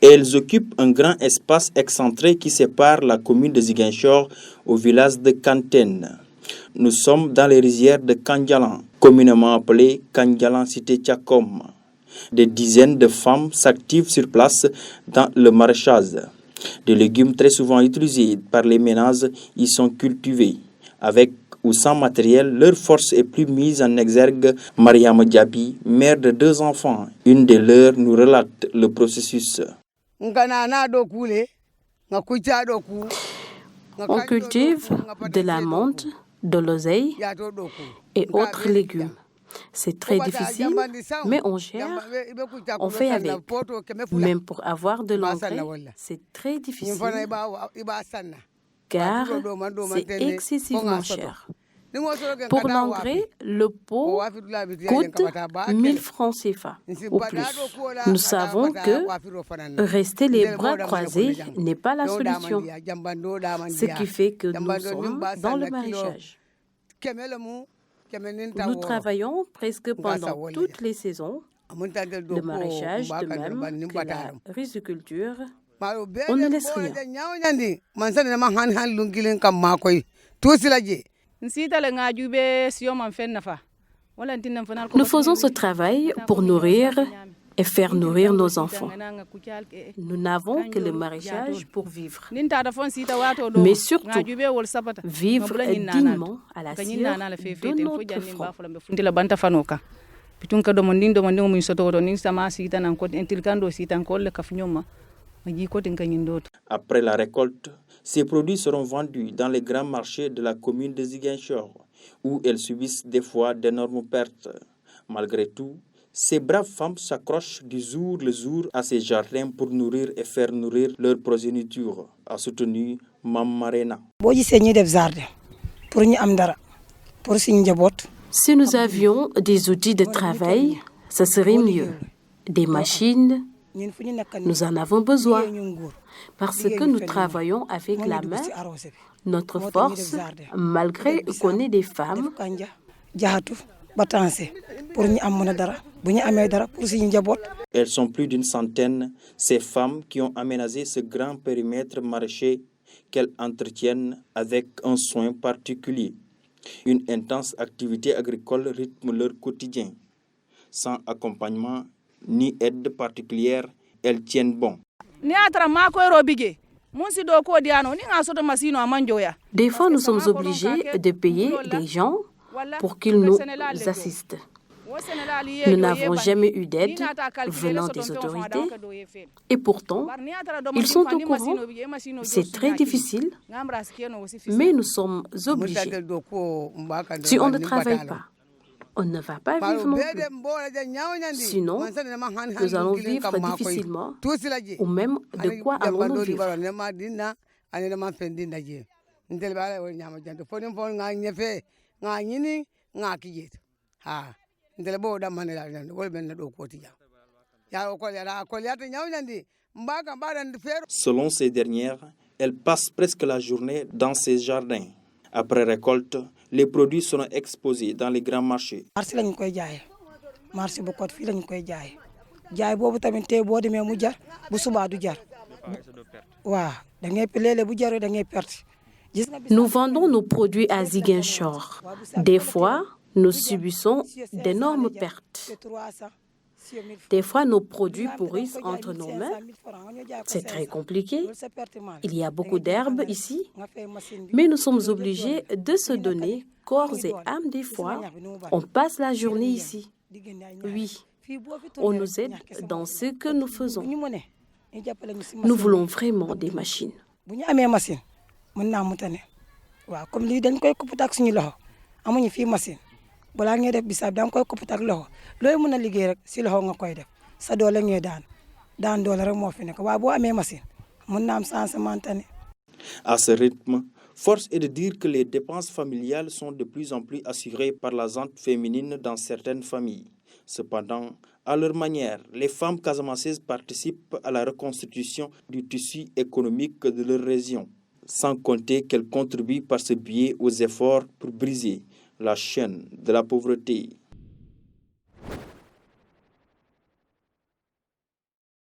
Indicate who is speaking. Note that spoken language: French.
Speaker 1: Elles occupent un grand espace excentré qui sépare la commune de Ziguinchor au village de Kantène. Nous sommes dans les rizières de Kandialan, communément appelée Kandialan Cité Tchakom. Des dizaines de femmes s'activent sur place dans le maraîchage. Des légumes très souvent utilisés par les ménages y sont cultivés. Avec ou sans matériel, leur force est plus mise en exergue. Mariam Diaby, mère de 2 enfants, une des leurs nous relate le processus.
Speaker 2: On cultive de la menthe, de l'oseille et autres légumes. C'est très difficile, mais on gère, on fait avec. Même pour avoir de l'engrais, c'est très difficile, car c'est excessivement cher. Pour l'engrais, le pot coûte 1000 francs CFA ou plus. Nous savons que rester les bras croisés n'est pas la solution, ce qui fait que nous sommes dans le maraîchage. Nous travaillons presque pendant toutes les saisons, le maraîchage de même que la riziculture. On ne laisse rien. Nous faisons ce travail pour nourrir et faire nourrir nos enfants. Nous n'avons que le maraîchage pour vivre. Mais surtout, vivre dignement à la cire de notre front.
Speaker 1: Après la récolte, ces produits seront vendus dans les grands marchés de la commune de Ziguinchor, où elles subissent des fois d'énormes pertes. Malgré tout, ces braves femmes s'accrochent du jour le jour à ces jardins pour nourrir et faire nourrir leur progéniture, a soutenu Mam Marena.
Speaker 2: Si nous avions des outils de travail, ce serait mieux. Des machines, nous en avons besoin parce que nous travaillons avec la main. Notre force, malgré qu'on ait des femmes,
Speaker 1: elles sont plus d'une centaine, ces femmes qui ont aménagé ce grand périmètre maraîcher qu'elles entretiennent avec un soin particulier. Une intense activité agricole rythme leur quotidien. Sans accompagnement ni aide particulière, elles tiennent bon.
Speaker 2: Des fois, nous sommes obligés de payer des gens pour qu'ils nous assistent. Nous n'avons jamais eu d'aide venant des autorités et pourtant, ils sont au courant. C'est très difficile, mais nous sommes obligés. Si on ne travaille pas, on ne va pas vivre non plus. Sinon, nous allons vivre difficilement ou même de quoi allons-nous vivre.
Speaker 1: Selon ces dernières, elles passent presque la journée dans ces jardins. Après récolte, les produits seront exposés dans les grands marchés.
Speaker 2: Nous vendons nos produits à Ziguinchor. Des fois, nous subissons d'énormes pertes. Des fois, nos produits pourrissent entre nos mains. C'est très compliqué. Il y a beaucoup d'herbes ici. Mais nous sommes obligés de se donner corps et âme des fois. On passe la journée ici. Oui, on nous aide dans ce que nous faisons. Nous voulons vraiment des machines.
Speaker 1: À ce rythme, force est de dire que les dépenses familiales sont de plus en plus assurées par la gente féminine dans certaines familles. Cependant, à leur manière, les femmes casamançaises participent à la reconstitution du tissu économique de leur région, sans compter qu'elles contribuent par ce biais aux efforts pour briser la chaîne de la pauvreté.